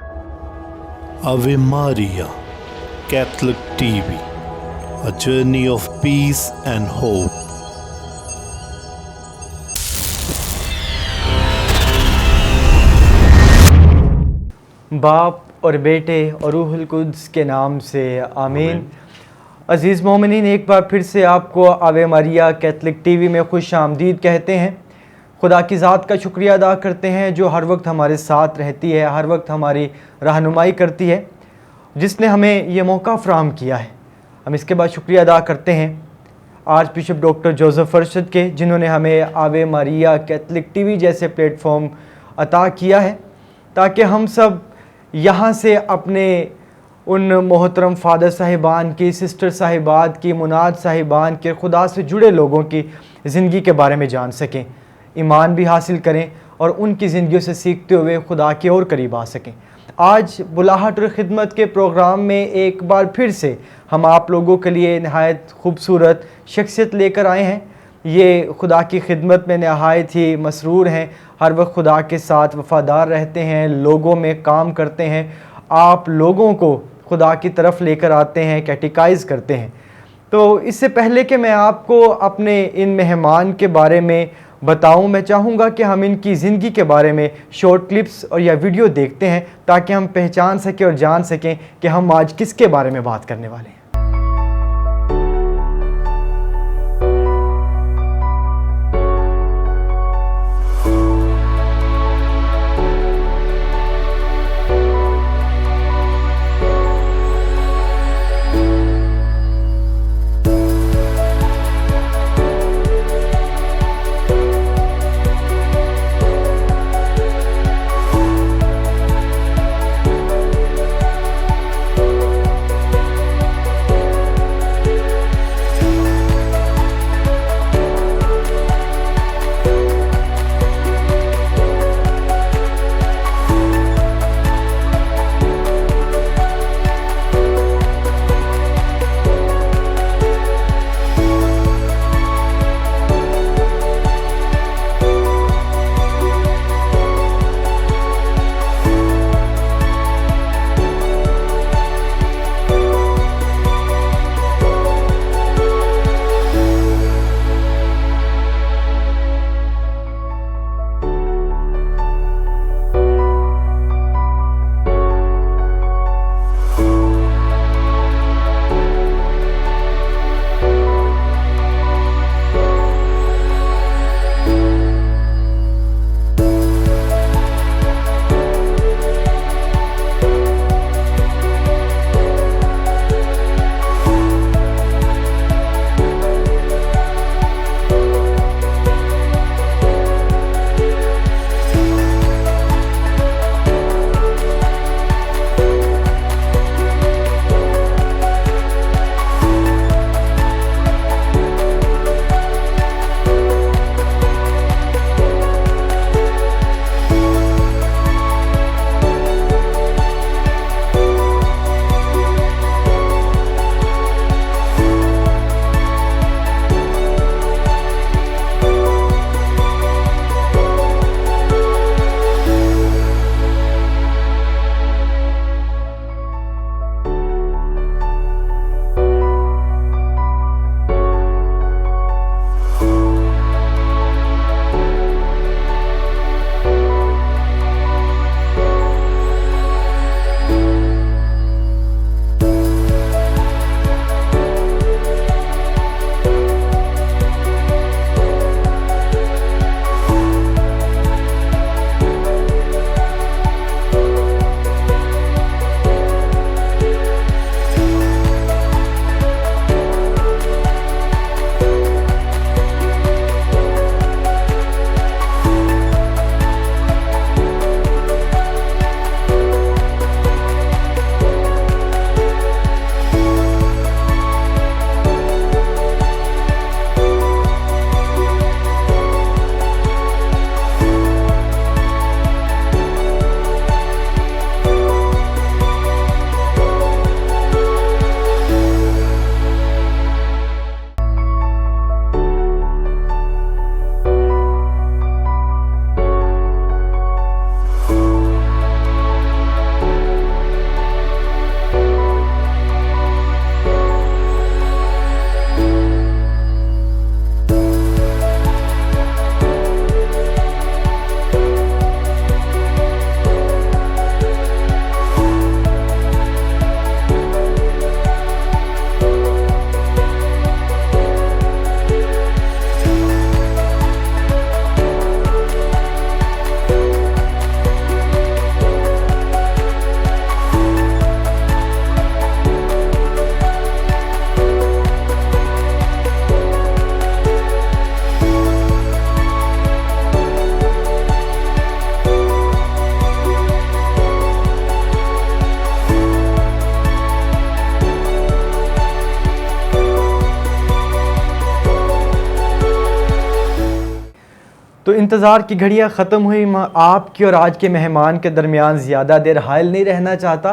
Ave Maria, Catholic TV, a journey of peace and hope. बाप और बेटे और रूहुल कुद्स के नाम से आमीन। अज़ीज़ मोमिनीन, एक बार फिर से आपको आवे मारिया कैथलिक टीवी में खुश आमदीद कहते हैं। खुदा की ज़ात का शुक्रिया अदा करते हैं जो हर वक्त हमारे साथ रहती है, हर वक्त हमारी रहनुमाई करती है, जिसने हमें ये मौका फ़राहम किया है। हम इसके बाद शुक्रिया अदा करते हैं arch bishop doctor Joseph Arshad के, जिन्होंने हमें आवे मारिया कैथलिक टीवी जैसे प्लेटफॉर्म अता किया है ताकि हम सब यहाँ से अपने उन मोहतरम फ़ादर साहिबान की, सिस्टर साहिबात की, मुनाद साहिबान के, खुदा से जुड़े लोगों की ज़िंदगी के बारे में जान सकें, ईमान भी हासिल करें और उनकी ज़िंदगियों से सीखते हुए खुदा के और करीब आ सकें। आज बुलाहट और ख़िदमत के प्रोग्राम में एक बार फिर से हम आप लोगों के लिए नहायत खूबसूरत शख्सियत लेकर आए हैं। ये खुदा की खिदमत में नहायत ही मसरूर हैं, हर वक्त खुदा के साथ वफ़ादार रहते हैं, लोगों में काम करते हैं, आप लोगों को खुदा की तरफ लेकर आते हैं, कैटिकाइज़ करते हैं। तो इससे पहले कि मैं आपको अपने इन मेहमान के बारे में बताऊं, मैं चाहूँगा कि हम इनकी ज़िंदगी के बारे में शॉर्ट क्लिप्स और या वीडियो देखते हैं ताकि हम पहचान सकें और जान सकें कि हम आज किसके बारे में बात करने वाले हैं। तो इंतज़ार की घड़ियां ख़त्म हुई। आपके और आज के मेहमान के दरमियान ज़्यादा देर हायल नहीं रहना चाहता।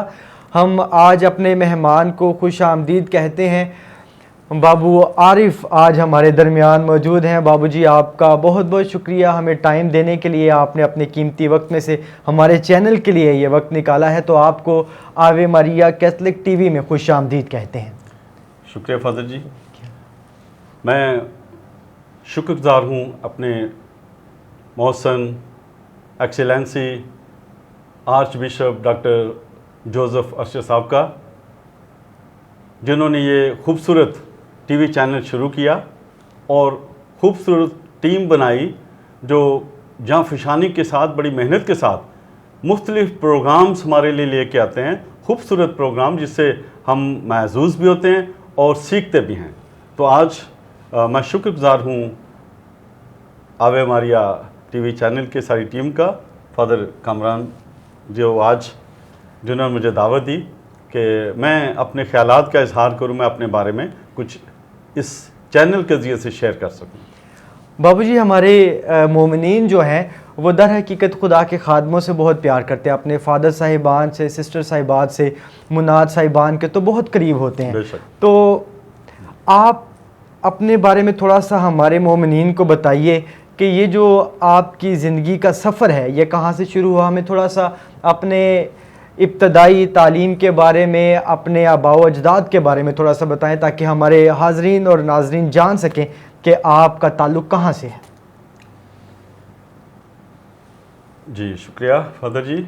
हम आज अपने मेहमान को खुश आमदीद कहते हैं। बाबू आरिफ आज हमारे दरमियान मौजूद हैं। बाबू जी, आपका बहुत बहुत शुक्रिया हमें टाइम देने के लिए। आपने अपने कीमती वक्त में से हमारे चैनल के लिए ये वक्त निकाला है, तो आपको आवे मारिया कैथलिक टीवी में खुश आमदीद कहते हैं। शुक्रिया फादर जी। मैं शुक्रगुजार हूँ अपने मौसन excellency archbishop doctor Joseph Arshad साहब का, जिन्होंने ये खूबसूरत टीवी चैनल शुरू किया और खूबसूरत टीम बनाई जो जाँ फिशानी के साथ, बड़ी मेहनत के साथ मुख्तलिफ़ प्रोग्राम्स हमारे लिए लेके आते हैं, खूबसूरत प्रोग्राम जिससे हम महसूस भी होते हैं और सीखते भी हैं। तो आज मैं शुक्रगुजार हूँ आवे मारिया टीवी चैनल के सारी टीम का, फादर कामरान जो आज जिन्होंने मुझे दावत दी कि मैं अपने ख्यालात का इजहार करूँ, मैं अपने बारे में कुछ इस चैनल के ज़रिए से शेयर कर सकूँ। बाबूजी, हमारे मोमिनीन जो हैं वो दर हकीकत खुदा के खादमों से बहुत प्यार करते हैं, अपने फादर साहिबान से, सिस्टर साहिबात से, मुनाद साहिबान के तो बहुत करीब होते हैं। तो आप अपने बारे में थोड़ा सा हमारे मोमिनीन को बताइए कि ये जो आपकी ज़िंदगी का सफ़र है ये कहाँ से शुरू हुआ। हमें थोड़ा सा अपने इब्तदाई तालीम के बारे में, अपने आबाओ अजदाद के बारे में थोड़ा सा बताएं ताकि हमारे हाजरीन और नाजरीन जान सकें कि आपका ताल्लुक़ कहाँ से है। जी शुक्रिया फादर जी।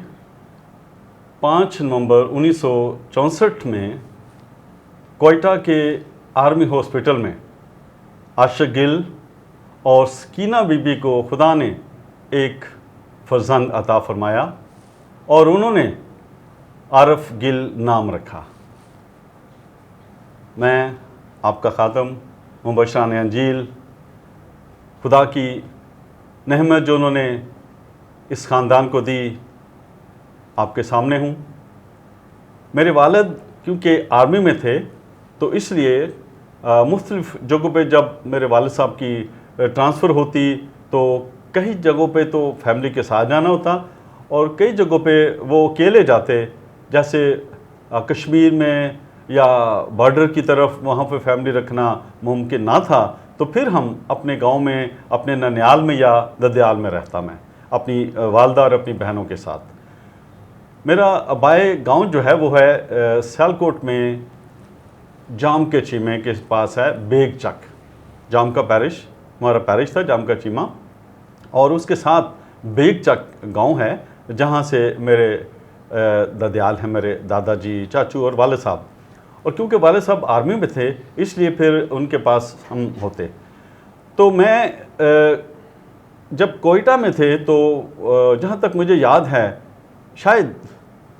5 नवंबर 1964 में कोयटा के आर्मी हॉस्पिटल में आशिक गिल और सकीना बीबी को खुदा ने एक फर्जंद अता फरमाया और उन्होंने आरफ गिल नाम रखा। मैं आपका ख़ातम मुबशरान अंजील, खुदा की नेमत जो उन्होंने इस ख़ानदान को दी, आपके सामने हूँ। मेरे वालिद क्योंकि आर्मी में थे तो इसलिए मुख्तलिफ़ जगहों पे जब मेरे वालिद साहब की ट्रांसफ़र होती तो कई जगहों पे तो फैमिली के साथ जाना होता और कई जगहों पे वो अकेले जाते, जैसे कश्मीर में या बॉर्डर की तरफ, वहाँ पे फैमिली रखना मुमकिन ना था। तो फिर हम अपने गांव में, अपने ननियाल में या ददयाल में रहता मैं अपनी वालदा और अपनी बहनों के साथ। मेरा आबाए गांव जो है वो है सियालकोट में जाम के चीमे के पास है बेग चक। जाम का पैरिश हमारा पैरिश था, जाम का चीमा, और उसके साथ बेग चक गाँव है जहाँ से मेरे ददयाल हैं, मेरे दादाजी, चाचू और वाले साहब। और क्योंकि वाले साहब आर्मी में थे इसलिए फिर उनके पास हम होते। तो मैं जब कोयटा में थे तो जहाँ तक मुझे याद है शायद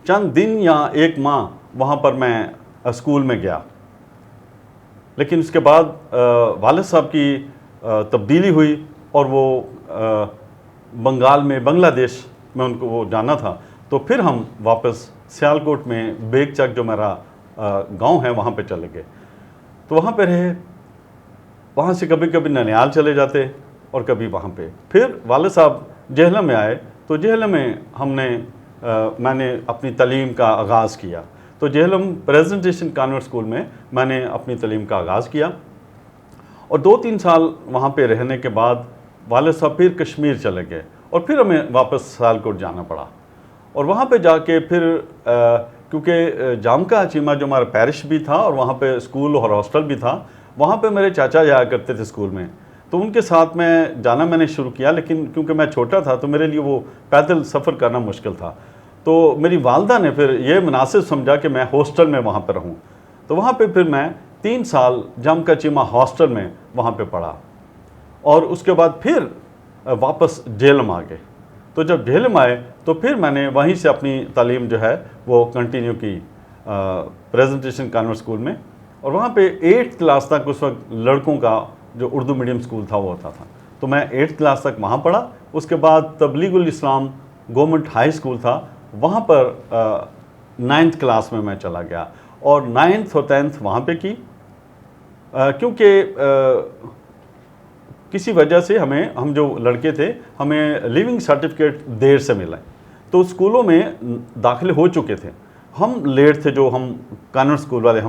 चंद दिन या 1 माह वहाँ पर मैं स्कूल में गया, लेकिन उसके बाद वाले साहब की तब्दीली हुई और वो बंगाल में, बांग्लादेश में उनको वो जाना था। तो फिर हम वापस सियालकोट में बेग चक जो मेरा गांव है वहाँ पे चले गए। तो वहाँ पे रहे, वहाँ से कभी कभी ननियाल चले जाते और कभी वहाँ पे। फिर वाले साहब जेहलम में आए तो जेहलम में मैंने अपनी तालीम का आगाज़ किया। तो जेहलम प्रेजेंटेशन कॉन्वेंट स्कूल में मैंने अपनी तालीम का आगाज़ किया और 2-3 साल वहाँ पे रहने के बाद वाले साहब फिर कश्मीर चले गए और फिर हमें वापस सियालकोट जाना पड़ा। और वहाँ पे जाके फिर क्योंकि जाम का चीमा जो हमारा पैरिश भी था और वहाँ पे स्कूल और हॉस्टल भी था, वहाँ पे मेरे चाचा जाया करते थे स्कूल में, तो उनके साथ मैं जाना मैंने शुरू किया। लेकिन क्योंकि मैं छोटा था तो मेरे लिए वो पैदल सफ़र करना मुश्किल था। तो मेरी वालदा ने फिर ये मुनासिब समझा कि मैं हॉस्टल में वहाँ पर रहूँ। तो वहाँ पे फिर मैं 3 साल जाम का चीमा हॉस्टल में वहाँ पे पढ़ा और उसके बाद फिर वापस जेलम आ गए। तो जब जेलम आए तो फिर मैंने वहीं से अपनी तालीम जो है वो कंटिन्यू की प्रेजेंटेशन कॉन्वेंट स्कूल में। और वहाँ पे 8th क्लास तक उस वक्त लड़कों का जो उर्दू मीडियम स्कूल था वो होता था, तो मैं 8th क्लास तक वहाँ पढ़ा। उसके बाद तबलीगुल इस्लाम गवर्नमेंट हाई स्कूल था, वहाँ पर 9th क्लास में मैं चला गया और 9th और 10th वहाँ पे की। क्योंकि किसी वजह से हम जो लड़के थे हमें लिविंग सर्टिफिकेट देर से मिला, तो स्कूलों में दाखिले हो चुके थे, हम लेट थे, जो हम कॉन्वेंट स्कूल वाले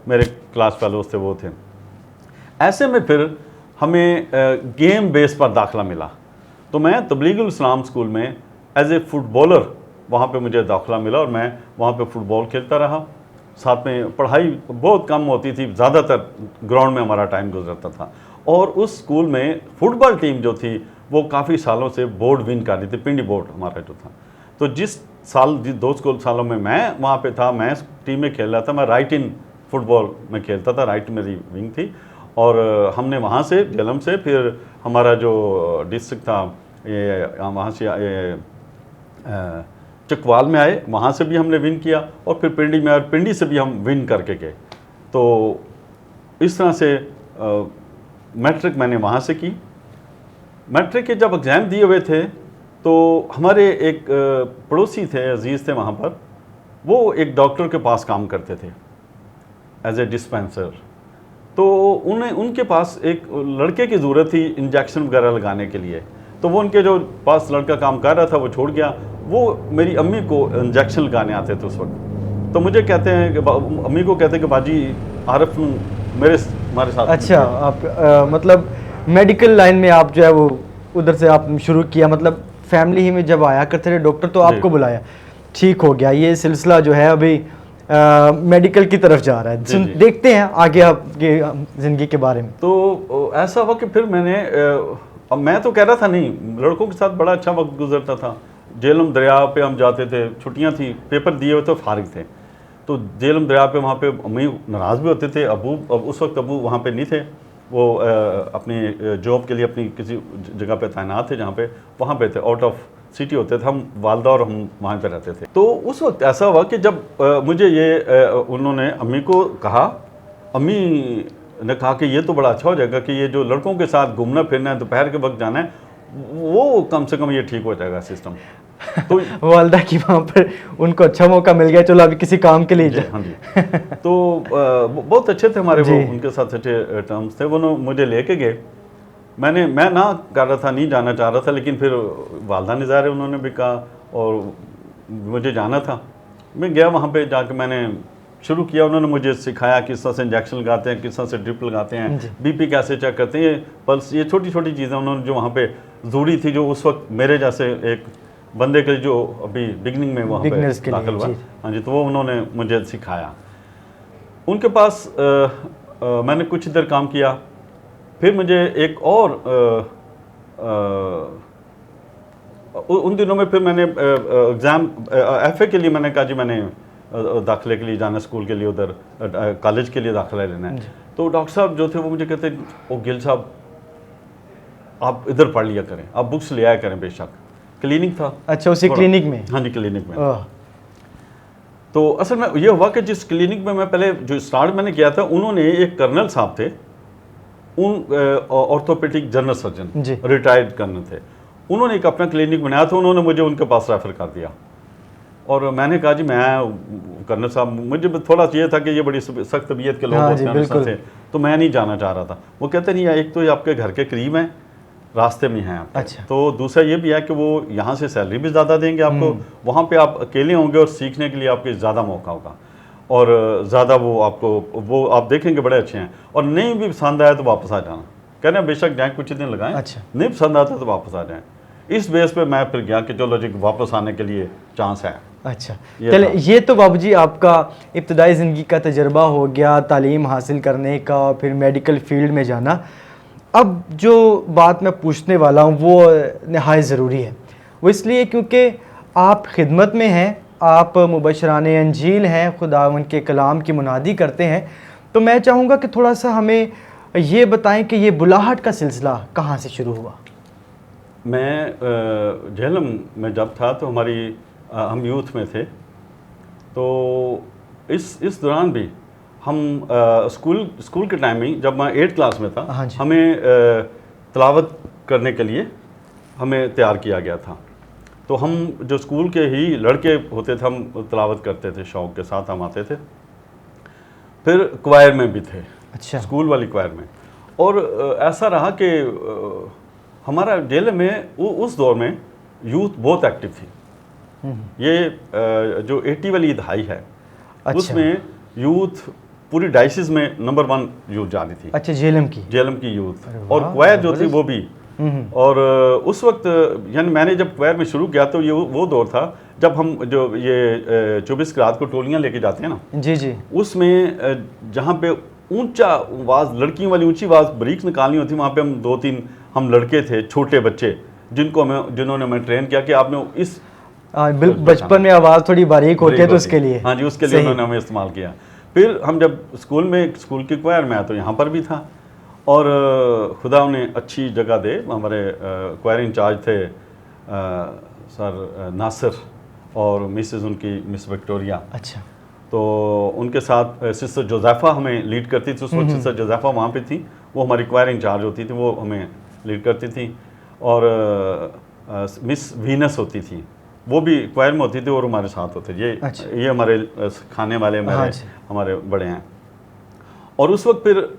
मेरे क्लास फेलोज थे वो थे। ऐसे में फिर हमें गेम बेस पर दाखिला मिला, तो मैं तबलीगुल इस्लाम स्कूल में एज ए फुटबॉलर वहाँ पे मुझे दाखिला मिला और मैं वहाँ पे फुटबॉल खेलता रहा। साथ में पढ़ाई बहुत कम होती थी, ज़्यादातर ग्राउंड में हमारा टाइम गुजरता था। और उस स्कूल में फुटबॉल टीम जो थी वो काफ़ी सालों से बोर्ड विन कर रही थी, पिंडी बोर्ड हमारा जो था। तो जिस 2 सालों में मैं वहाँ पे था, मैं टीम में खेल रहा था, मैं राइट इन फुटबॉल में खेलता था, राइट मेरी विंग थी। और हमने वहाँ से जेलम से फिर हमारा जो डिस्ट्रिक्ट था ये वहाँ से चकवाल में आए, वहाँ से भी हमने विन किया और फिर पिंडी में, और पिंडी से भी हम विन करके गए। तो इस तरह से मैट्रिक मैंने वहाँ से की। मैट्रिक के जब एग्ज़ाम दिए हुए थे तो हमारे एक पड़ोसी थे, अजीज़ थे वहाँ पर, वो एक डॉक्टर के पास काम करते थे एज ए डिस्पेंसर। तो उनके पास एक लड़के की ज़रूरत थी इंजेक्शन वगैरह लगाने के लिए, तो वो उनके जो पास लड़का काम कर रहा था वो छोड़ गया। वो मेरी अम्मी को इंजेक्शन लगाने आते थे उस वक्त, तो मुझे कहते हैं कि अम्मी को कहते हैं कि बाजी आरफ हमारे साथ। अच्छा, आप मतलब मेडिकल लाइन में आप जो है वो उधर से आप शुरू किया, मतलब फैमिली ही में जब आया करते थे डॉक्टर तो आपको बुलाया, ठीक हो गया। ये सिलसिला जो है अभी मेडिकल की तरफ जा रहा है। देखते हैं आगे आपकी ज़िंदगी के बारे में। तो ऐसा हुआ कि फिर अब मैं तो कह रहा था नहीं, लड़कों के साथ बड़ा अच्छा वक्त गुजरता था। जेलम दरिया पे हम जाते थे, छुट्टियां थी, पेपर दिए हुए तो फारिग थे, तो जेलम दरिया पे वहाँ पे अम्मी नाराज़ भी होते थे। अब उस वक्त अबू वहाँ पे नहीं थे, वो अपनी जॉब के लिए अपनी किसी जगह पे तैनात थे, जहाँ पे वहाँ पे थे, आउट ऑफ सिटी होते थे, हम वालदा और हम वहाँ पे रहते थे। तो उस वक्त ऐसा हुआ कि जब मुझे उन्होंने अम्मी को कहा, अम्मी ने कहा कि ये तो बड़ा अच्छा हो जाएगा कि ये जो लड़कों के साथ घूमना फिरना है, दोपहर के वक्त जाना है, वो कम से कम ये ठीक हो जाएगा सिस्टम। तो वालदा की वहाँ पर उनको अच्छा मौका मिल गया, चलो अभी किसी काम के लिए जाए। हाँ जी। तो बहुत अच्छे थे हमारे, वो उनके साथ अच्छे टर्म्स थे। वो मुझे लेके गए, मैं ना कर रहा था, नहीं जाना चाह रहा था, लेकिन फिर वालदा ने ज़ाहिर उन्होंने भी कहा और मुझे जाना था। मैं गया, वहाँ पे जाके मैंने शुरू किया। उन्होंने मुझे सिखाया किस तरह से इंजेक्शन लगाते हैं, किस तरह से ड्रिप लगाते हैं, बीपी कैसे चेक करते हैं, पल्स, ये छोटी छोटी चीज़ें उन्होंने जो वहाँ पे ज़रूरी थी, जो उस वक्त मेरे जैसे एक बंदे के जो अभी बिगनिंग में वहाँ पे दाखिल हुआ, हाँ जी, तो वो उन्होंने मुझे सिखाया। उनके पास मैंने कुछ देर काम किया, फिर मुझे एक और उन दिनों में फिर मैंने एग्ज़ाम FA के लिए मैंने कहा जी मैंने दाखिले के लिए जाना, स्कूल के लिए, उधर कॉलेज के लिए दाखिला लेना है। तो डॉक्टर साहब जो थे वो मुझे कहते, ओ गिल साहब आप इधर पढ़ लिया करें, आप बुक्स ले आया करें, बेशक क्लिनिक था। अच्छा, उसी क्लिनिक में? हाँ जी, क्लिनिक में। तो असल में ये हुआ कि जिस क्लिनिक में मैं पहले जो स्टार्ट मैंने किया था, उन्होंने एक कर्नल साहब थे, orthopaedic general surgeon, retired colonel थे, उन्होंने एक अपना क्लिनिक बनाया था, उन्होंने मुझे उनके पास रेफर कर दिया। और मैंने कहा जी मैं कर्नल साहब, मुझे थोड़ा ये था कि ये बड़ी सख्त तबीयत के लोग होते हैं, तो मैं नहीं जाना चाह रहा था। वो कहते नहीं, एक तो ये आपके घर के करीब हैं, रास्ते में हैं आपके। अच्छा। तो दूसरा ये भी है कि वो यहाँ से सैलरी भी ज़्यादा देंगे आपको, वहाँ पे आप अकेले होंगे और सीखने के लिए आपके ज़्यादा मौका होगा, और ज़्यादा वो आपको वो आप देखेंगे बड़े अच्छे हैं, और नहीं भी पसंद आया तो वापस आ जाना, कहना बेशक जाए कुछ दिन लगाएं। अच्छा। नहीं पसंद आता तो वापस आ जाएँ। इस बेस पे मैं फिर गया कि चलो जी वापस आने के लिए चांस है। अच्छा, चले, ये तो बाबूजी आपका इब्तदाई ज़िंदगी का तजर्बा हो गया, तालीम हासिल करने का, फिर मेडिकल फील्ड में जाना। अब जो बात मैं पूछने वाला हूँ वो नहायत ज़रूरी है, वो इसलिए क्योंकि आप खिदमत में हैं, आप मुबशराने अंजील हैं, खुदावंद के कलाम की मुनादी करते हैं। तो मैं चाहूँगा कि थोड़ा सा हमें ये बताएं कि ये बुलाहट का सिलसिला कहाँ से शुरू हुआ? मैं झेलम में जब था तो हम यूथ में थे, तो इस दौरान भी हम स्कूल के टाइम में, जब मैं 8th क्लास में था, हमें तिलावत करने के लिए हमें तैयार किया गया था। तो हम जो स्कूल के ही लड़के होते थे, हम तिलावत करते थे, शौक़ के साथ हम आते थे। फिर क्वायर में भी थे। अच्छा। स्कूल वाली क्वायर में, और ऐसा रहा कि हमारा जेल में उस दौर में यूथ बहुत एक्टिव थी। ये जो 80 वाली दहाई है, अच्छा। उसमें यूथ पूरी डायसिस में नंबर 1 यूथ जाती थी। अच्छा, जेलम की यूथ अरे और वाह, क्वायर जो थी जबरदस्त। वो भी। और उस वक्त यानी मैंने जब क्वायर में शुरू किया तो ये वो दौर था जब हम जो ये 24 रात को टोलियां लेके जाते हैं ना, जी जी, उसमें जहाँ पे ऊंचा आवाज़, लड़कियों वाली ऊंची आवाज़ ब्रीक्स निकालनी होती, वहाँ पे हम 2-3 हम लड़के थे, छोटे बच्चे, जिन्होंने हमें ट्रेन किया कि आपने इस बचपन में आवाज़ थोड़ी बारीक होती है तो उसके लिए, हाँ जी, उसके लिए उन्होंने हमें इस्तेमाल किया। फिर हम जब स्कूल की क्वायर में आया तो यहाँ पर भी था, और खुदा उन्हें अच्छी जगह दे, हमारे क्वायर इंचार्ज थे सर नासिर और मिसेस उनकी मिस विक्टोरिया। अच्छा, तो उनके साथ सिस्टर जोज़ेफ़ा हमें लीड करती थी। उस वक्त सिस्टर जोज़ेफ़ा वहाँ पे थी, वो हमारी क्वायर इंचार्ज होती थी, वो हमें लीड करती थी। और मिस वीनस होती थी, वो भी क्वायर में होती थी और हमारे साथ होते। ये हमारे खाने वाले हमारे बड़े हैं। और उस वक्त फिर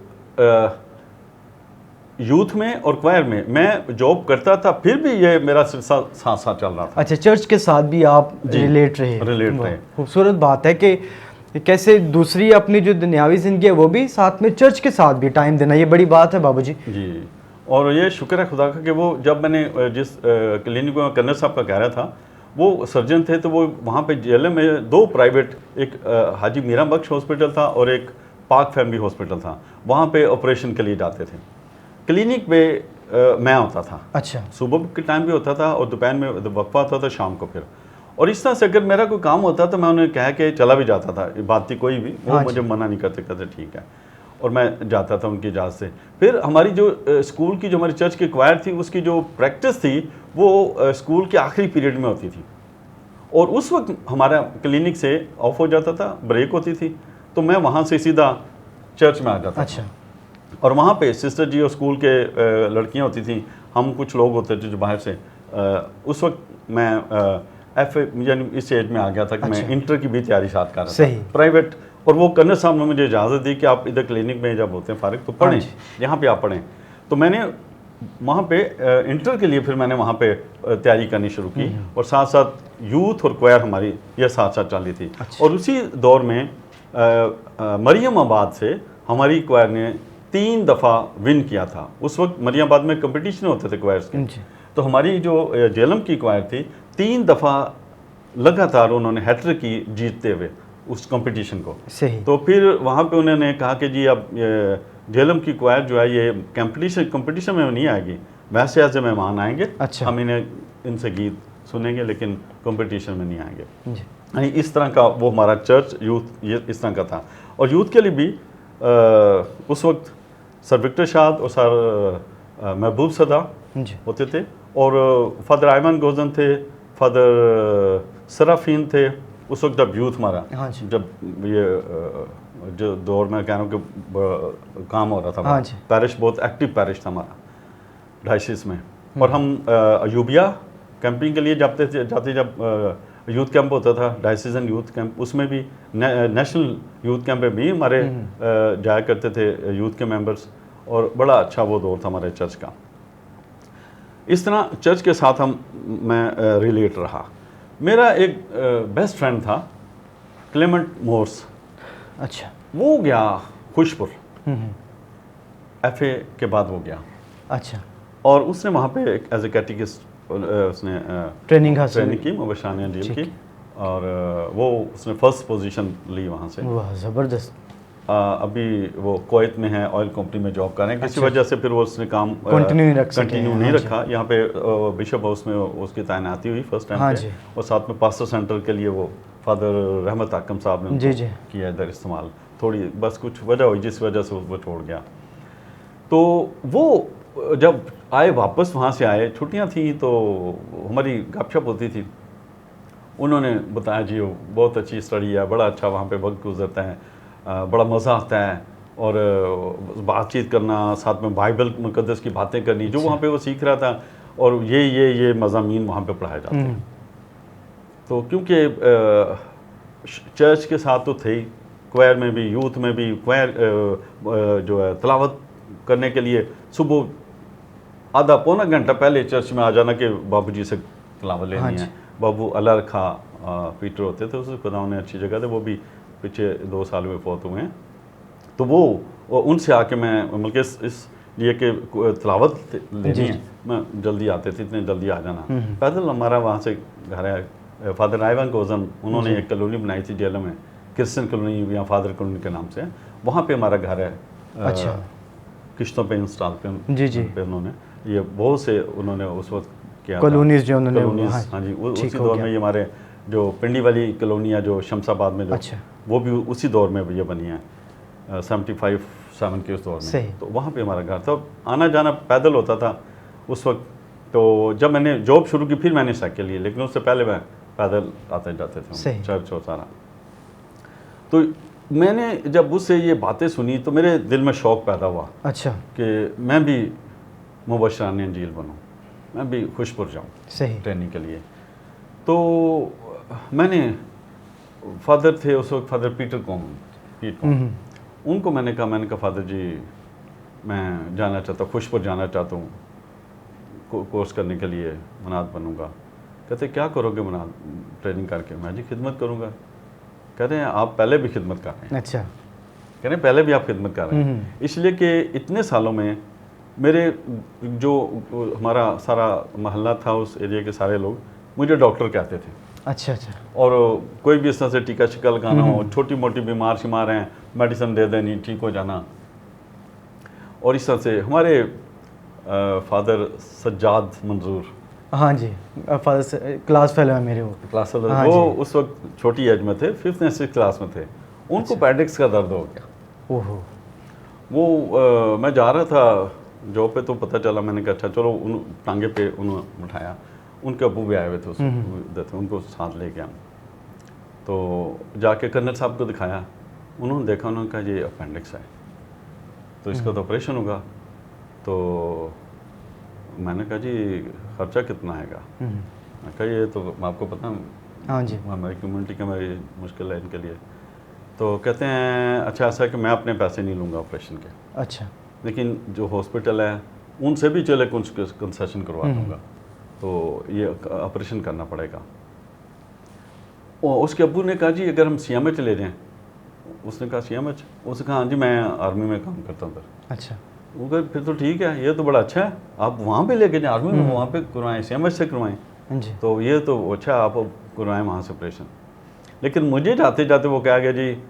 यूथ में और क्वायर में मैं जॉब करता था, फिर भी ये मेरा सिलसिला साथ साथ चल रहा था। अच्छा, चर्च के साथ भी आप रिलेट रहे। खूबसूरत बात है कि कैसे दूसरी अपनी जो दुनियावी ज़िंदगी है वो भी साथ में चर्च के साथ भी टाइम देना, ये बड़ी बात है बाबूजी। जी, और ये शुक्र है खुदा का कि वो जब मैंने जिस क्लिनिक में कर्नल साहब का कह रहा था, वो सर्जन थे, तो वो वहाँ पे जेल में 2 प्राइवेट, एक हाजी मीरा बख्श हॉस्पिटल था और एक पाक फैमिली हॉस्पिटल था, वहाँ पे ऑपरेशन के लिए जाते थे। क्लिनिक पे मैं होता था। अच्छा, सुबह के टाइम भी होता था और दोपहर में वक्फा होता था, शाम को फिर। और इस तरह से अगर मेरा कोई काम होता तो मैं उन्हें कह के चला भी जाता था, बात थी कोई भी, वो मुझे मना नहीं करते, कहते ठीक है, और मैं जाता था उनकी इजाज़त से। फिर हमारी जो स्कूल की, जो हमारी चर्च की क्वायर थी, उसकी जो प्रैक्टिस थी वो स्कूल के आखिरी पीरियड में होती थी, और उस वक्त हमारा क्लिनिक से ऑफ हो जाता था, ब्रेक होती थी, तो मैं वहाँ से सीधा चर्च में आ जाता। अच्छा, और वहाँ पे सिस्टर जी और स्कूल के लड़कियाँ होती थी, हम कुछ लोग होते थे जो बाहर से। उस वक्त मैं FA यानी इस एज में आ गया था कि मैं इंटर की भी तैयारी साथ कर रहा था, प्राइवेट। और वो कर्नल साहब ने मुझे इजाज़त दी कि आप इधर क्लिनिक में जब होते हैं फारिग तो पढ़ें, यहाँ पे आप पढ़ें। तो मैंने वहाँ पे इंटर के लिए फिर मैंने वहाँ पे तैयारी करनी शुरू की, और साथ साथ यूथ और क्वायर हमारी ये साथ साथ चल रही थी। और उसी दौर में मरियम आबाद से हमारी क्वायर ने 3 दफ़ा विन किया था। उस वक्त मरियम आबाद में कंपटीशन होते थे क्वायर्स के, तो हमारी जो जेलम की क्वायर थी 3 दफ़ा लगातार उन्होंने हैट्रिक की जीतते हुए उस कंपटीशन को। सही। तो फिर वहाँ पे उन्होंने कहा कि जी अब जेलम की क्वायर जो है ये कंपटीशन में नहीं आएगी, वैसे ऐसे मेहमान आएंगे। अच्छा। हम इनसे गीत सुनेंगे लेकिन कंपटीशन में नहीं आएंगे। यानी इस तरह का वो हमारा चर्च यूथ ये इस तरह का था। और यूथ के लिए भी उस वक्त सर विक्टर शाद और सर महबूब सदा होते थे, और फादर आयमन गोजन थे, फादर सराफीन थे। उस वक्त जब यूथ हमारा जब ये जो दौर में कह रहा हूँ कि काम हो रहा था, पैरिश बहुत एक्टिव पैरिश था हमारा डायसिस में। और हम अयूबिया कैंपिंग के लिए जाते जब यूथ कैंप होता था, डायसिजन यूथ कैंप, उसमें भी नेशनल यूथ कैंप में भी हमारे जाया करते थे यूथ के मेंबर्स, और बड़ा अच्छा वो दौर था हमारे चर्च का। इस तरह चर्च के साथ मैं रिलेट रहा। मेरा एक बेस्ट फ्रेंड था क्लेमेंट मोर्स। अच्छा। वो गया खुशपुर, FA के बाद वो गया। अच्छा। और उसने वहाँ पे एज ए कैटेकिस्ट उसने ट्रेनिंग की मुबशरानिया जेल की, और वो उसने फर्स्ट पोजीशन ली वहाँ से। वाह, ज़बरदस्त। अभी वो कुवैत में है, ऑयल कंपनी में जॉब कर रहे हैं। किसी वजह से फिर वो उसने काम कंटिन्यू नहीं रखा। यहाँ पे बिशप हाउस में उसकी तैनाती हुई फर्स्ट टाइम पे, और साथ में पास्टर सेंटर के लिए वो फादर रहमत आकम साहब ने किया इधर इस्तेमाल। थोड़ी बस कुछ वजह हुई जिस वजह से वो छोड़ गया। तो वो जब आए वापस वहाँ से आए, छुट्टियाँ थी तो हमारी गपशप होती थी। उन्होंने बताया जी वो बहुत अच्छी स्टडी है, बड़ा अच्छा वहाँ पे वक्त गुजरता है, बड़ा मज़ा आता है, और बातचीत करना, साथ में बाइबल मुकद्दस की बातें करनी, जो वहाँ पे वो सीख रहा था, और ये मज़ामीन वहाँ पे पढ़ाए जाते हैं। तो क्योंकि चर्च के साथ तो थे ही, क्वायर में भी, यूथ में भी, क्वायर जो है तलावत करने के लिए सुबह आधा पौना घंटा पहले चर्च में आ जाना कि बाबू जी से तिलावत लेनी है। बाबू अल्लाह रखा पीटर होते थे, उस खुदा ने अच्छी जगह थे, वो भी पीछे 2 साल में फौत हुए हैं। तो वो उनसे आके मैं बल्कि इस लिए कि तिलावत लेनी है, मैं जल्दी आते थे, इतने जल्दी आ जाना। पैदल हमारा वहाँ से घर है, फादर रायवान कोजम, उन्होंने एक कॉलोनी बनाई थी जेल में, क्रिश्चियन कॉलोनी या फादर कॉलोनी के नाम से, वहाँ पे हमारा घर है। अच्छा, किश्तों पे इंस्टॉल जी पे उन्होंने ये बहुत से उन्होंने उस वक्त किया कॉलोनीज जो उन्होंने, हाँ जी, उसी दौर में ये हमारे जो पिंडी वाली कॉलोनी है जो शमशाबाद में जो, वो भी उसी दौर में ये बनी है 75-7 के उस दौर में। तो वहाँ पे हमारा घर था, आना जाना पैदल होता था उस वक्त। तो जब मैंने जॉब शुरू की फिर मैंने साइकिल ली, लेकिन उससे पहले मैं पैदल आते जाते थे चर्च और सारा। तो मैंने जब उससे ये बातें सुनी तो मेरे दिल में शौक़ पैदा हुआ, अच्छा, कि मैं भी मुबशरान अंजील बनूं, मैं भी खुशपुर जाऊं ट्रेनिंग के लिए। तो मैंने फादर थे उस वक्त, फादर पीट कॉम, उनको मैंने कहा फादर जी मैं जाना चाहता हूँ, खुशपुर जाना चाहता हूँ कोर्स करने के लिए, मनात बनूंगा। कहते क्या करोगे मनात ट्रेनिंग करके? मैं जी खिदमत करूँगा। कह रहे हैं आप पहले भी खिदमत कर रहे हैं। अच्छा, कह रहे हैं पहले भी आप खिदमत कर रहे हैं, इसलिए कि इतने सालों में मेरे जो हमारा सारा मोहल्ला था, उस एरिया के सारे लोग मुझे डॉक्टर कहते थे। अच्छा, और कोई भी इस तरह से टीका शिका लगाना हो, छोटी मोटी बीमार शिमार हैं, मेडिसिन दे देनी, ठीक हो जाना। और इस तरह से हमारे फादर सज्जाद मंजूर, हाँ जी, फादर क्लास फेलो है मेरे, वो क्लास फेलो, हाँ, वो उस वक्त छोटी एज में थे, 5th या 6th क्लास में थे। उनको पेडिक्स का दर्द हो गया। ओहो, वो मैं जा रहा था जॉब पे, तो पता चला, मैंने कहा अच्छा चलो, उन टांगे पे उन्होंने उठाया, उनके अबू भी आए हुए थे उस उनको साथ ले गया। तो जाके कर्नल साहब को दिखाया, उन्होंने देखा, उन्होंने कहा ये अपेंडिक्स है, तो इसका तो ऑपरेशन होगा। तो मैंने कहा जी खर्चा कितना आएगा? मैं कहा ये तो आपको पता, हाँ जी, हमारी कम्युनिटी का मेरी मुश्किल है इनके लिए। तो कहते हैं अच्छा ऐसा है कि मैं अपने पैसे नहीं लूँगा ऑपरेशन के, अच्छा, लेकिन जो हॉस्पिटल है उनसे भी चले कुछ कंसेशन करवा दूँगा, तो ये ऑपरेशन करना पड़ेगा। और उसके अब्बू ने कहा जी अगर हम CMH ले जाएँ, उसने कहा CMH, उसने कहा हाँ जी मैं आर्मी में काम करता हूँ। अच्छा, वो कहा फिर तो ठीक है, ये तो बड़ा अच्छा है, आप वहाँ पे लेके जाएँ आर्मी में, वहाँ पे करवाएं, CMH से करवाएं जी, तो ये तो अच्छा आप करवाएं वहाँ से ऑपरेशन। लेकिन मुझे जाते जाते वो कहा गया जी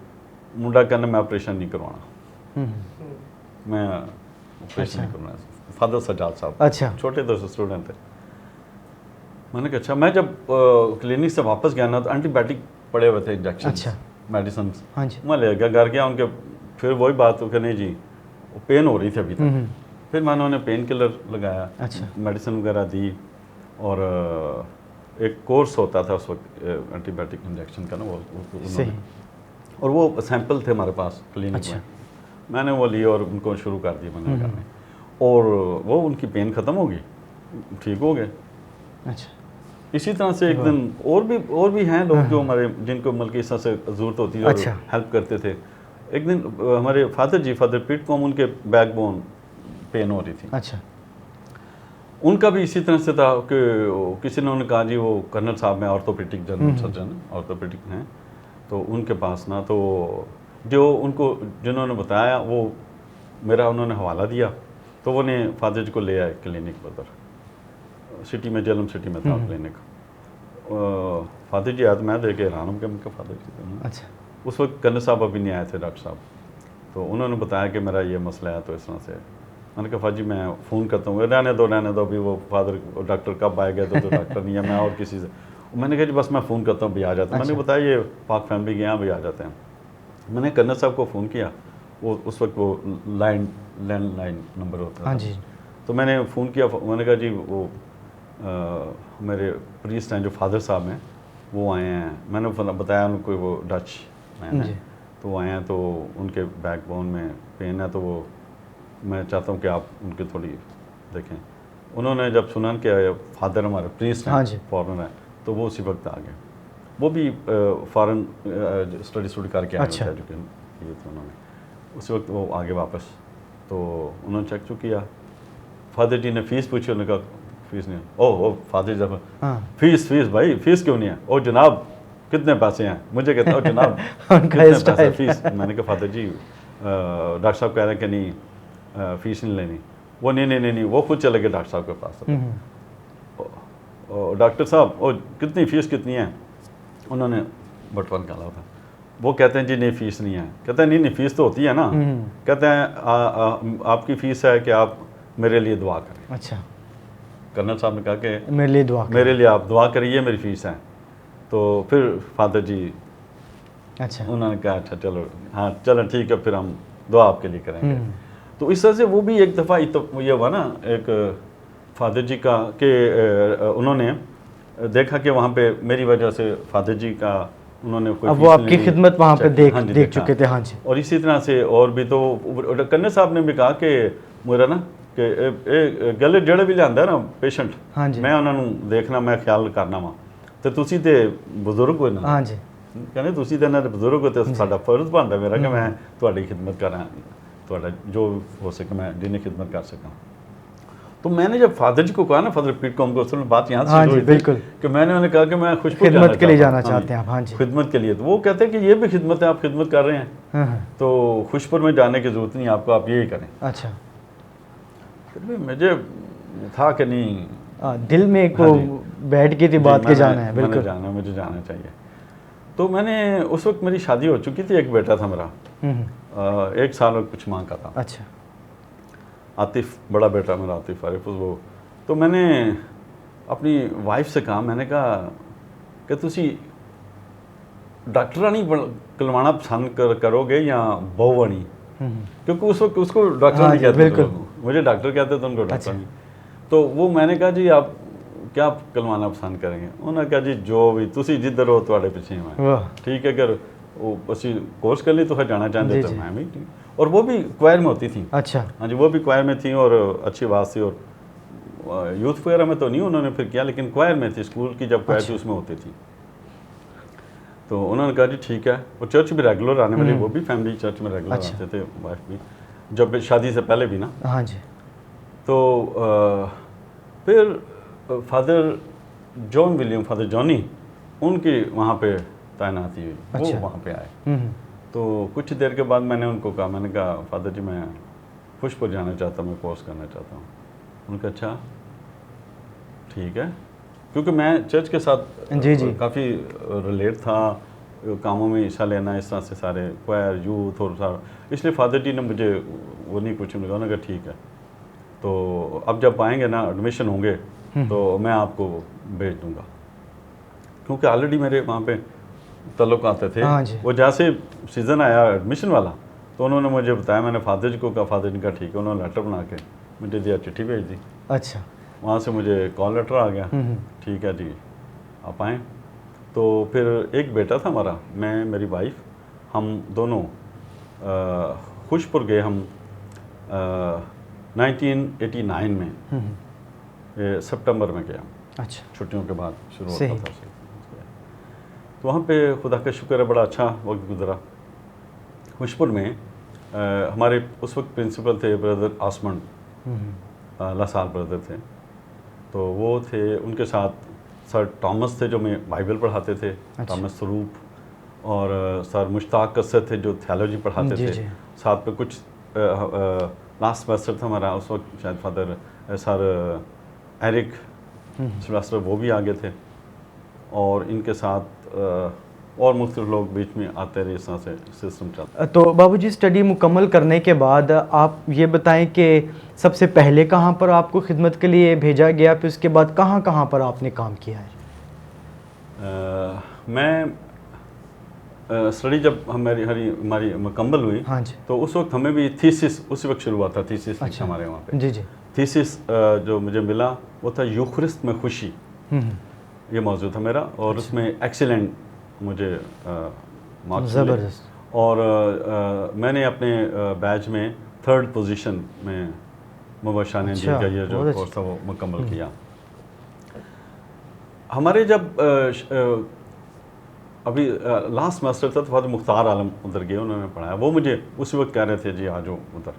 मुंडा कहना मैं ऑपरेशन नहीं करवाना, मैं ऑपरेशन नहीं करवाना। फादर सजाद साहब, अच्छा, छोटे 2 स्टूडेंट थे। मैंने कहा अच्छा। मैं जब क्लिनिक से वापस गया ना तो एंटीबायोटिक पड़े हुए थे, इंजेक्शन, अच्छा, मेडिसिन, हाँ जी, मैं ले गया घर गया उनके, फिर वही बात हो कि नहीं जी पेन हो रही थी अभी तक। फिर मैंने उन्हें पेन किलर लगाया, अच्छा, मेडिसिन वगैरह दी, और एक कोर्स होता था उस वक्त एंटीबायोटिक इंजेक्शन का ना, वो उन्होंने, और वो सैंपल थे हमारे पास क्लिनिक, अच्छा, में मैंने वो लिए और उनको शुरू कर दिया मैंने करने, और वो उनकी पेन ख़त्म हो गई, ठीक हो गए। अच्छा, इसी तरह से एक दिन और भी हैं लोग जो हमारे, जिनको मतलब इस तरह से ज़रूरत होती है, अच्छा, और हेल्प करते थे। एक दिन हमारे फादर जी, फादर पीट कॉम, उनके बैकबोन पेन हो रही थी, अच्छा, उनका भी इसी तरह से था कि किसी ने उन्हें कहा जी वो कर्नल साहब में ऑर्थोपेडिक जनरल सर्जन, ऑर्थोपेडिक हैं, तो उनके पास ना, तो जो उनको जिन्होंने बताया वो मेरा उन्होंने हवाला दिया, तो वो ने फादर जी को ले आए क्लिनिक पर, सिटी में, जेलम सिटी में था क्लिनिक। फादर जी आया तो मैं देखे हैरान हो गया, उनके फादर जी, अच्छा, उस वक्त कर्नल साहब अभी नहीं आए थे, डॉक्टर साहब, तो उन्होंने बताया कि मेरा ये मसला है, तो इस तरह से। मैंने कहा फादर जी मैं फ़ोन करता हूँ, रहने दो अभी वो फादर डॉक्टर कब आएगा, तो डॉक्टर नहीं है, मैं और किसी से, मैंने कहा जी बस मैं फ़ोन करता हूँ, भी आ जाता है। मैंने बताया ये पाक फैमिली के यहाँ भी आ जाते हैं। मैंने कर्नल साहब को फ़ोन किया, वो उस वक्त वो लैंडलाइन नंबर होता है, तो मैंने फ़ोन किया, मैंने कहा जी वो मेरे प्रीस्ट हैं जो फादर साहब हैं वो आए हैं, मैंने बताया उनको वो डच मैन है, तो वो आए हैं, तो उनके बैकबोन में पेन है, तो वो मैं चाहता हूँ कि आप उनकी थोड़ी देखें। उन्होंने जब सुना कि फादर हमारे प्रीस्ट हैं, फॉरेन है, तो वो उसी वक्त आ गए। वो भी फॉरेन स्टडी करके आए थे, एजुकेशन किए थे उन्होंने, उसी वक्त वो आगे वापस तो उन्होंने चेक चुक किया, फादर जी ने फ़ीस पूछी, उन्होंने कहा फ़ीस नहीं है। ओह फादर जी, हाँ। फ़ीस भाई फ़ीस क्यों नहीं है? ओ जनाब कितने पैसे हैं? मुझे कहता है जनाब उनका कितने पैसे स्टाइल। फ़ीस? मैंने कहा फादर जी डॉक्टर साहब कह रहे हैं कि नहीं फ़ीस नहीं लेनी। वो नहीं, वो खुद चले गए डॉक्टर साहब के पास। डॉक्टर साहब ओ कितनी फ़ीस कितनी है? उन्होंने बटवा निकाला था। वो कहते हैं जी नहीं फ़ीस नहीं है। कहते हैं नहीं फ़ीस तो होती है ना। कहते हैं आपकी फ़ीस है कि आप मेरे लिए दुआ करें। अच्छा, कर्नल साहब ने कहा कि मेरे लिए दुआ करें। मेरे लिए आप दुआ करिए, मेरी फ़ीस है। तो फिर फादर जी अच्छा, उन्होंने कहा अच्छा चलो, हाँ चलो ठीक है, फिर हम दुआ आपके लिए करेंगे। तो इस तरह से वो भी एक दफ़ा ये हुआ ना, एक फादर जी का कि उन्होंने देखा कि वहाँ पे मेरी वजह से फादर जी का उन्होंने कोई अब फीस वो आपकी नहीं ली, खिदमत वहाँ पे चेक- हाँ जी, देख देखा। चुके थे। हाँ जी। और इसी तरह से और भी तो कर्नल साहब ने भी कहा कि मेरा ना कि गले ਜਿਹੜੇ भी ਲਿਆਂਦਾ ना पेशेंट, हाँ जी। मैं उन्होंने देखना, मैं ख्याल करना वा, तो ਤੁਸੀਂ ਤੇ ਬਜ਼ੁਰਗ ਹੋ ਨਾ। हाँ जी। ਕਹਿੰਦੇ ਤੁਸੀਂ ਤਾਂ ਇਹਨਾਂ ਦੇ ਬਜ਼ੁਰਗ ਹੋ ਤੇ ਸਾਡਾ ਫਰਜ਼ ਬਣਦਾ ਮੇਰਾ ਕਿ ਮੈਂ ਤੁਹਾਡੀ ਖਿਦਮਤ ਕਰਾਂ, ਤੁਹਾਡਾ ਜੋ हो सके मैं जिन्हें खिदमत कर सका। तो मैंने जब फादर जी को कहा ना, फादर पीट को हमको असल बात यहाँ से हाँ शुरू जी, हुई थी बिल्कुल। कि मैंने उन्हें कहा कि मैं खुशबू खिदमत के लिए जाना हाँ चाहते हैं आप। हाँ जी। खिदमत के लिए। तो वो कहते हैं कि ये भी खिदमत है, आप खिदमत कर रहे हैं हाँ, हाँ। तो खुशपुर में जाने की ज़रूरत नहीं आपको, आप यही करें। अच्छा, फिर भी मुझे था कि नहीं, दिल में एक हाँ वो जी। बैठ की थी जी, बात के मैंने- जाना है। मैंने बिल्कुल। जाना, मुझे जाना चाहिए। तो मैंने उस वक्त मेरी शादी हो चुकी थी, एक बेटा था मेरा, 1 साल और कुछ माह का था। अच्छा, आतिफ, बड़ा बेटा मेरा आतिफ आरिफ। वो तो मैंने अपनी वाइफ से कहा, मैंने कहा कि तुसी डॉक्टरानी करवाना पसंद करोगे या बहुवणी? क्योंकि उस वक्त उसको डॉक्टर हाँ नहीं जी, कहते बिल्कुल। थे, मुझे डॉक्टर कहते थे, उनको डॉक्टर अच्छा। नहीं। तो वो मैंने कहा जी आप क्या करवाना पसंद करेंगे? उन्होंने कहा जी जो भी तुसी जिधर हो ਤੁਹਾਡੇ ਪਿੱਛੇ मैं। वाह। ठीक है, अगर वो ਅਸੀਂ कोर्स कर ली तो फिर जाना चाहते जी, तो जी। मैं भी ठीक। और वो भी क्वायर में होती थी। अच्छा, हाँ जी, वो भी क्वायर में थी और अच्छी बात थी। और यूथ वगैरह में तो नहीं उन्होंने फिर किया, लेकिन क्वायर में थी, स्कूल की जब क्वायर थी अच्छा। उसमें होती थी। तो उन्होंने कहा जी ठीक है। और चर्च भी रेगुलर आने वाली, वो भी फैमिली चर्च में रेगुलर अच्छा। आते थे, वाइफ भी, जब शादी से पहले भी ना। हाँ जी। तो फिर father John William, father Johnny, उनकी वहाँ पे तैनाती हुई, अच्छा। वो वहाँ पे आए। तो कुछ देर के बाद मैंने उनको कहा, मैंने कहा फादर जी मैं खुशपुर जाना चाहता हूँ, मैं कोर्स करना चाहता हूँ। उनका अच्छा ठीक है, क्योंकि मैं चर्च के साथ जी, जी। काफ़ी रिलेट था, कामों में हिस्सा लेना, इस तरह से सारे क्वायर यूथ और सारा, इसलिए फादर जी ने मुझे वो नहीं पूछा। उन्होंने कहा ठीक है, तो अब जब आएंगे ना, एडमिशन होंगे तो मैं आपको भेज दूंगा, क्योंकि ऑलरेडी मेरे वहाँ पे तल्लुक आते थे। हाँ जी। वो जैसे सीज़न आया एडमिशन वाला, तो उन्होंने मुझे बताया, मैंने फादर जी को कहा, फादर जी का ठीक है, उन्होंने लेटर बना के मुझे दिया, चिट्ठी भेज दी। अच्छा, वहाँ से मुझे कॉल लेटर आ गया, ठीक है जी आप आएँ। तो फिर एक बेटा था हमारा, मैं, मेरी वाइफ, हम दोनों खुशपुर गए। हम 1989 में ये सितंबर में गया, अच्छा, छुट्टियों के बाद शुरू सही। होता था उसे। तो वहाँ पे खुदा का शुक्र है बड़ा अच्छा वक्त गुजरा। खुशपुर में हमारे उस वक्त प्रिंसिपल थे ब्रदर आसमन लासाल ब्रदर थे, तो वो थे, उनके साथ सर थॉमस थे जो मैं बाइबल पढ़ाते थे, थॉमस स्वरूप, और सर मुश्ताक कसर थे जो थियोलॉजी पढ़ाते जी, थे। जी। साथ पे कुछ लास्ट सेमेस्टर था हमारा उस वक्त, शायद फादर सर एरिक सिल्वेस्टर वो भी आ गए थे, और इनके साथ और मुख्तलिफ लोग बीच में आते रहे, इस तरह से सिस्टम चलता। तो बाबूजी स्टडी मुकम्मल करने के बाद आप ये बताएं कि सबसे पहले कहाँ पर आपको खिदमत के लिए भेजा गया, फिर उसके बाद कहाँ कहाँ पर आपने काम किया है? मैं स्टडी जब हमारी मुकम्मल हुई, हाँ जी। तो उस वक्त हमें भी थीसिस, उसी वक्त शुरू हुआ था थीसिस अच्छा। हमारे वहाँ पे। जी, जी। थीसिस जो मुझे मिला वो था यूखरिस्त में खुशी, ये मौजू था मेरा, और उसमें एक्सीलेंट मुझे मार्क्स मिले। ज़बरदस्त। और मैंने अपने बैच में 3rd पोजीशन में मुबशर ने अच्छा, का ये जो बहुत कोर्स था वो मुकम्मल किया। हमारे जब अभी लास्ट सेमेस्टर था तो फादर मुख्तार आलम उधर गए, उन्होंने पढ़ाया, वो मुझे उसी वक्त कह रहे थे जी आ जाओ उधर।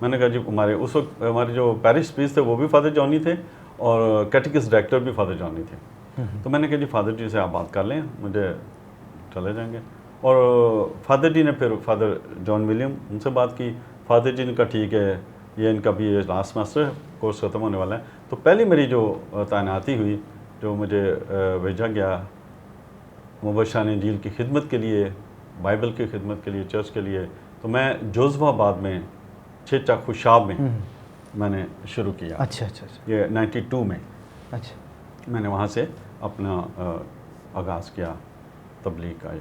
मैंने कहा जी हमारे उस वक्त हमारे जो पैरिश प्रीस्ट थे वो भी फादर जॉनी थे और कैटेकिस्ट डायरेक्टर भी फादर जॉनी थे। तो मैंने कहा जी फादर जी से आप बात कर लें, मुझे चले जाएंगे। और फादर जी ने फिर फादर जॉन विलियम उनसे बात की। फादर जी ने कहा ठीक है, ये इनका भी ये लास्ट सेमेस्टर कोर्स ख़त्म होने वाला है। तो पहली मेरी जो तैनाती हुई, जो मुझे भेजा गया मुबशरान इंजील की खिदमत के लिए, बाइबल की खिदमत के लिए, चर्च के लिए, तो मैं जोज़फाबाद में छेचा खुशाब में मैंने शुरू किया। अच्छा अच्छा अच्छा। ये 92 में अच्छा मैंने वहाँ से अपना आगाज़ किया तबलीग का।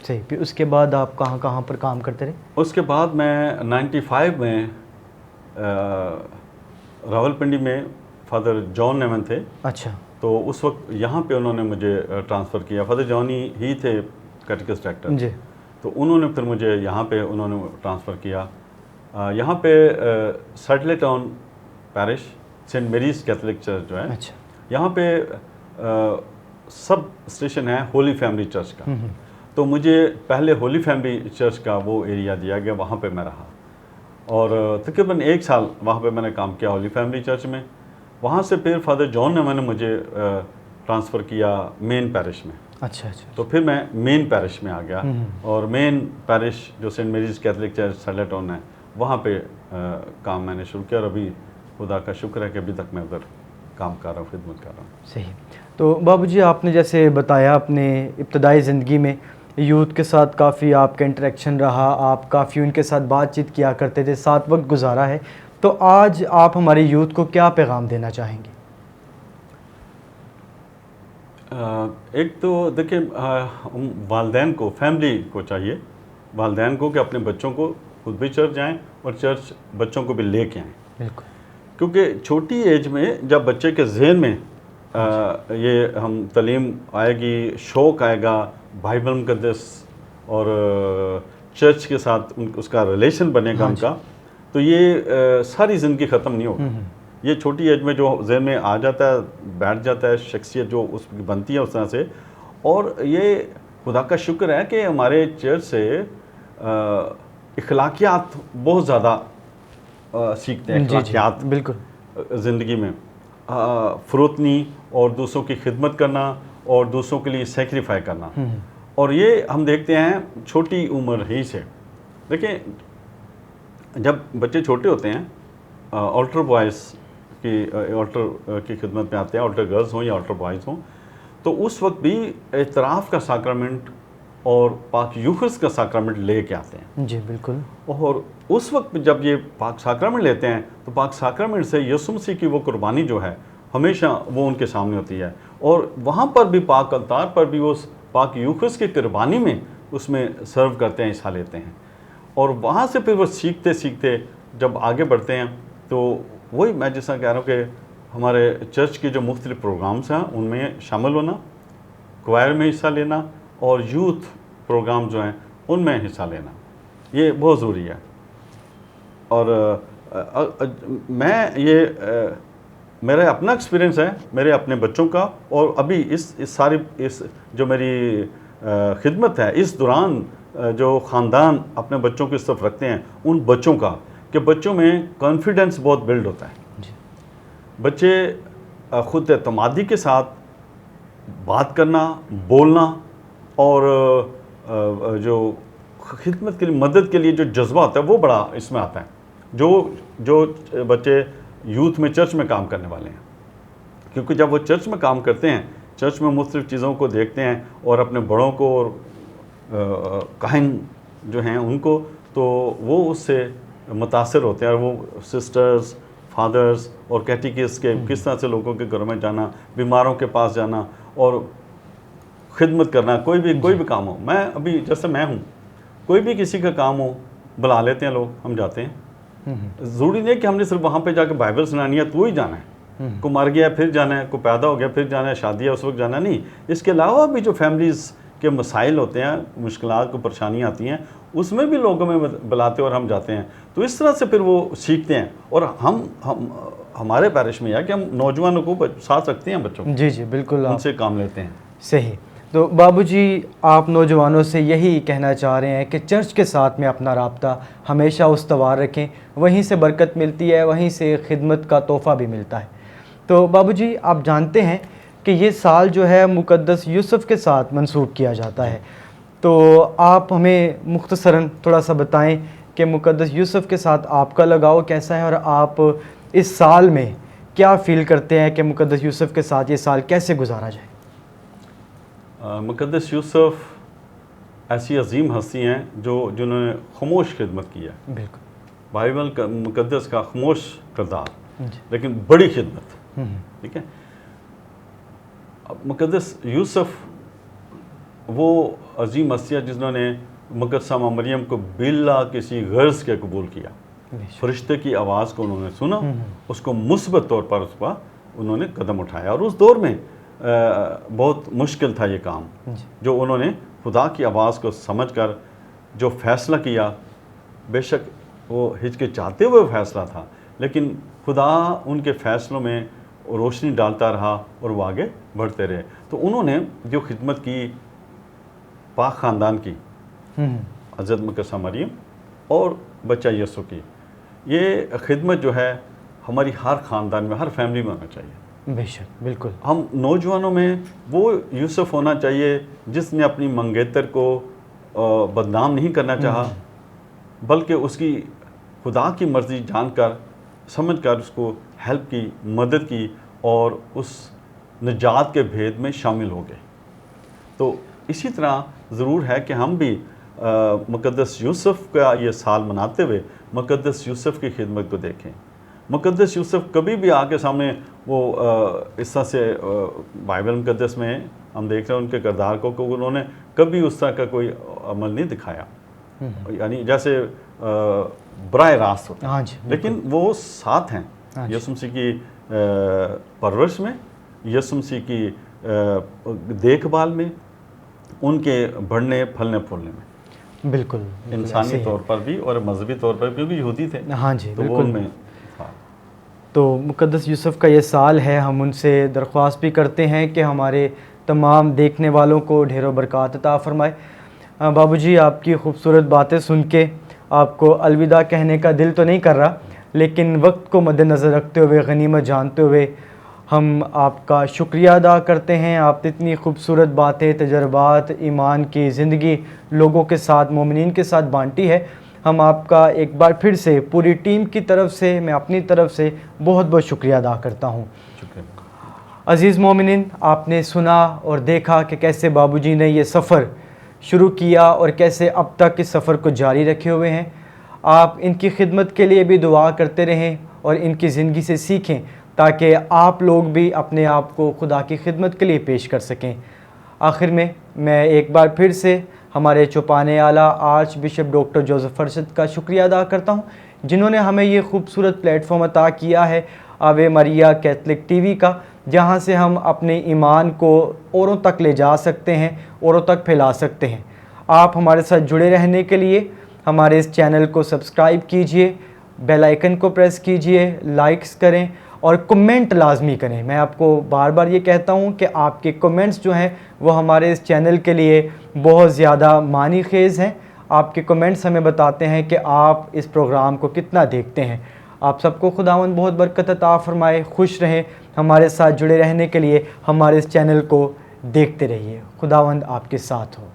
सही। फिर उसके बाद आप कहाँ कहाँ पर काम करते रहे? उसके बाद मैं 95 में रावलपिंडी में फादर जॉन नेमन थे। अच्छा। तो उस वक्त यहाँ पे उन्होंने मुझे ट्रांसफ़र किया। फादर जॉनी ही थे कैटेकिस्ट डायरेक्टर जी। तो उन्होंने फिर मुझे यहाँ पे उन्होंने ट्रांसफ़र किया। यहाँ पे Satellite Town parish Saint Mary's Catholic Church जो है, अच्छा। यहाँ पे सब स्टेशन है होली फैमिली चर्च का। तो मुझे पहले होली फैमिली चर्च का वो एरिया दिया गया, वहाँ पे मैं रहा और तकरीबन 1 साल वहाँ पे मैंने काम किया होली फैमिली चर्च में। वहाँ से फिर फादर जॉन ने मैंने मुझे ट्रांसफ़र किया मेन पैरिश में। अच्छा अच्छा। तो फिर मैं मेन पैरिश में आ गया और मेन पैरिश जो Saint Mary's Catholic Church Satellite Town है, वहाँ पे काम मैंने शुरू किया और अभी खुदा का शुक्र है कि अभी तक मैं उधर काम कर रहा हूँ, खिदमत कर रहा हूँ। सही। तो बाबूजी आपने जैसे बताया अपने इब्तदाई ज़िंदगी में यूथ के साथ काफ़ी आपका इंटरेक्शन रहा, आप काफ़ी उनके साथ बातचीत किया करते थे, साथ वक्त गुजारा है, तो आज आप हमारे यूथ को क्या पैगाम देना चाहेंगे? एक तो देखिए वालदैन को, फैमिली को चाहिए, वालदैन को कि अपने बच्चों को खुद भी चर्च जाएं और चर्च बच्चों को भी लेके आएँ। बिल्कुल। क्योंकि छोटी एज में जब बच्चे के जहन में ये हम तालीम आएगी, शौक़ आएगा बाइबल मुक़द्दस और चर्च के साथ उसका रिलेशन बनेगा उनका, तो ये सारी ज़िंदगी ख़त्म नहीं होगी। ये छोटी एज में जो जहन में आ जाता है, बैठ जाता है, शख्सियत जो उसकी बनती है उस तरह से। और ये खुदा का शुक्र है कि हमारे चर्च से इखलाकियात बहुत ज़्यादा सीखते हैं। इखलाकियात बिल्कुल ज़िंदगी में फ़रोतनी और दूसरों की खिदमत करना और दूसरों के लिए सेक्रीफाई करना, और ये हम देखते हैं छोटी उम्र ही से। देखिए जब बच्चे छोटे होते हैं, ऑल्टर बॉयज़ की खिदमत में आते हैं, ऑल्टर गर्ल्स हों या ऑल्टर बॉयज़ हों, तो उस वक्त भी एतराफ़ का साक्रमेंट और पाक यूखुस का साक्रमेंट ले के आते हैं। जी बिल्कुल। और उस वक्त जब ये पाक साक्रमेंट लेते हैं तो पाक साक्रमेंट से यीशु मसीह की वो कुर्बानी जो है हमेशा वो उनके सामने होती है, और वहाँ पर भी पाक अलतार पर भी वो पाक यूखुस की कुर्बानी में उसमें सर्व करते हैं, हिस्सा लेते हैं। और वहाँ से फिर वो सीखते सीखते जब आगे बढ़ते हैं तो वही मैं जैसा कह रहा हूँ कि हमारे चर्च के जो मुख्तलिफ प्रोग्राम्स हैं उनमें शामिल होना, क्वायर में हिस्सा लेना और यूथ प्रोग्राम जो हैं उनमें हिस्सा लेना, ये बहुत ज़रूरी है। और मैं ये मेरा अपना एक्सपीरियंस है, मेरे अपने बच्चों का, और अभी इस जो मेरी खिदमत है इस दौरान जो ख़ानदान अपने बच्चों की तरफ रखते हैं उन बच्चों का, कि बच्चों में कॉन्फिडेंस बहुत बिल्ड होता है। बच्चे ख़ुद एतमादी के साथ बात करना, बोलना और जो खिदमत के लिए, मदद के लिए जो जज्बा होता है वो बड़ा इसमें आता है। जो बच्चे यूथ में चर्च में काम करने वाले हैं, क्योंकि जब वो चर्च में काम करते हैं, चर्च में मुख्तलिफ़ चीज़ों को देखते हैं और अपने बड़ों को और काहिन जो हैं उनको, तो वो उससे मुतासर होते हैं और वो सिस्टर्स, फादर्स और कैटेकिस्ट के किस तरह से लोगों के घरों में जाना, बीमारों के पास जाना और खिदमत करना, कोई भी काम हो। मैं अभी जैसे मैं हूँ, कोई भी किसी का काम हो बुला लेते हैं लोग, हम जाते हैं। ज़रूरी नहीं कि हमने सिर्फ वहाँ पे जाकर बाइबल सुनानी है तो ही जाना है, को मर गया फिर जाना है, को पैदा हो गया फिर जाना है, शादी है उस वक्त जाना नहीं। इसके अलावा भी जो फैमिलीज़ के मसाइल होते हैं, मुश्किलात को परेशानियाँ आती हैं, उसमें भी लोगों में बुलाते और हम जाते हैं। तो इस तरह से फिर वो सीखते हैं। और हम हमारे पैरिश में है कि हम नौजवानों को साथ रखते हैं, बच्चों को। जी बिल्कुल, उनसे काम लेते हैं। सही। तो बाबूजी, आप नौजवानों से यही कहना चाह रहे हैं कि चर्च के साथ में अपना राब्ता हमेशा उस्तवार रखें, वहीं से बरकत मिलती है, वहीं से खिदमत का तोहफ़ा भी मिलता है। तो बाबूजी, आप जानते हैं कि ये साल जो है मुक़द्दस यूसुफ़ के साथ मंसूब किया जाता है, तो आप हमें मुख्तसरन थोड़ा सा बताएं कि मुक़द्दस यूसुफ़ के साथ आपका लगाव कैसा है और आप इस साल में क्या फ़ील करते हैं कि मुक़द्दस यूसुफ़ के साथ ये साल कैसे गुजारा जाए। मुक़द्दस यूसुफ़ ऐसी अजीम हस्ती हैं जिन्होंने खामोश खिदमत की है। बिल्कुल, बाइबल का मुक़द्दस का खामोश किरदार, लेकिन बड़ी खिदमत। ठीक है। अब मुक़द्दस यूसुफ़ वो अजीम हस्तियाँ जिन्होंने मुक़द्दसा मरियम को बिला किसी गर्ज़ के कबूल किया। फरिश्ते की आवाज़ को उन्होंने सुना, उसको मुस्बत तौर पर उस पर उन्होंने कदम उठाया, और उस दौर में बहुत मुश्किल था ये काम, जो उन्होंने खुदा की आवाज़ को समझकर जो फ़ैसला किया। बेशक वो हिचकिचाते हुए फ़ैसला था, लेकिन खुदा उनके फ़ैसलों में रोशनी डालता रहा और वो आगे बढ़ते रहे। तो उन्होंने जो खिदमत की पाक ख़ानदान की, हज़रत मुक़द्दसा मरियम और बच्चा यीशु की, ये खिदमत जो है हमारी हर ख़ानदान में, हर फैमिली में होना चाहिए। बेशक, बिल्कुल। हम नौजवानों में वो यूसुफ़ होना चाहिए जिसने अपनी मंगेतर को बदनाम नहीं करना चाहा, बल्कि उसकी खुदा की मर्ज़ी जानकर समझकर उसको हेल्प की, मदद की और उस निजात के भेद में शामिल हो गए। तो इसी तरह ज़रूर है कि हम भी मुक़द्दस यूसुफ़ का ये साल मनाते हुए मुक़द्दस यूसुफ़ की खिदमत को देखें। मुक़द्दस यूसुफ़ कभी भी आके सामने वो इस तरह से बाइबल मुक़द्दस में हम देख रहे हैं उनके किरदार को कि उन्होंने कभी उस तरह का कोई अमल नहीं दिखाया, यानी जैसे बराह रास्त होता है। हाँ जी, लेकिन वो साथ हैं यीशु मसीह की परवरिश में, यीशु मसीह की देखभाल में, उनके बढ़ने फलने फूलने में। बिल्कुल, इंसानी तौर पर भी और मजहबी तौर पर, क्योंकि यहूदी थे। हाँ जी, तो बिल्कुल। में तो मुक़द्दस यूसुफ़ का ये साल है, हम उनसे दरख्वास्त भी करते हैं कि हमारे तमाम देखने वालों को ढेरों बरक़ात अता फ़रमाए। बाबूजी, आपकी ख़ूबसूरत बातें सुन के आपको अलविदा कहने का दिल तो नहीं कर रहा, लेकिन वक्त को मद्देनज़र रखते हुए, गनीमत जानते हुए हम आपका शुक्रिया अदा करते हैं। आपने इतनी खूबसूरत बातें, तजर्बात, ईमान की ज़िंदगी लोगों के साथ, मोमिनीन के साथ बांटी है। हम आपका एक बार फिर से पूरी टीम की तरफ से, मैं अपनी तरफ से बहुत बहुत शुक्रिया अदा करता हूँ। अज़ीज़ मोमिनीन, आपने सुना और देखा कि कैसे बाबूजी ने ये सफ़र शुरू किया और कैसे अब तक इस सफ़र को जारी रखे हुए हैं। आप इनकी खिदमत के लिए भी दुआ करते रहें और इनकी ज़िंदगी से सीखें, ताकि आप लोग भी अपने आप को खुदा की खिदमत के लिए पेश कर सकें। आखिर में मैं एक बार फिर से हमारे चौपाने आला arch bishop doctor Joseph Arshad का शुक्रिया अदा करता हूँ, जिन्होंने हमें ये खूबसूरत प्लेटफॉर्म अता किया है आवे मरिया कैथलिक टीवी का, जहाँ से हम अपने ईमान को औरों तक ले जा सकते हैं, औरों तक फैला सकते हैं। आप हमारे साथ जुड़े रहने के लिए हमारे इस चैनल को सब्सक्राइब कीजिए, बेल आइकन को प्रेस कीजिए, लाइक्स करें और कमेंट लाजमी करें। मैं आपको बार बार ये कहता हूँ कि आपके कमेंट्स जो हैं वो हमारे इस चैनल के लिए बहुत ज़्यादा मानी खेज़ हैं। आपके कमेंट्स हमें बताते हैं कि आप इस प्रोग्राम को कितना देखते हैं। आप सबको खुदावंद बहुत बरकत अता फ़रमाए, खुश रहें। हमारे साथ जुड़े रहने के लिए हमारे इस चैनल को देखते रहिए। खुदावंद आपके साथ हो।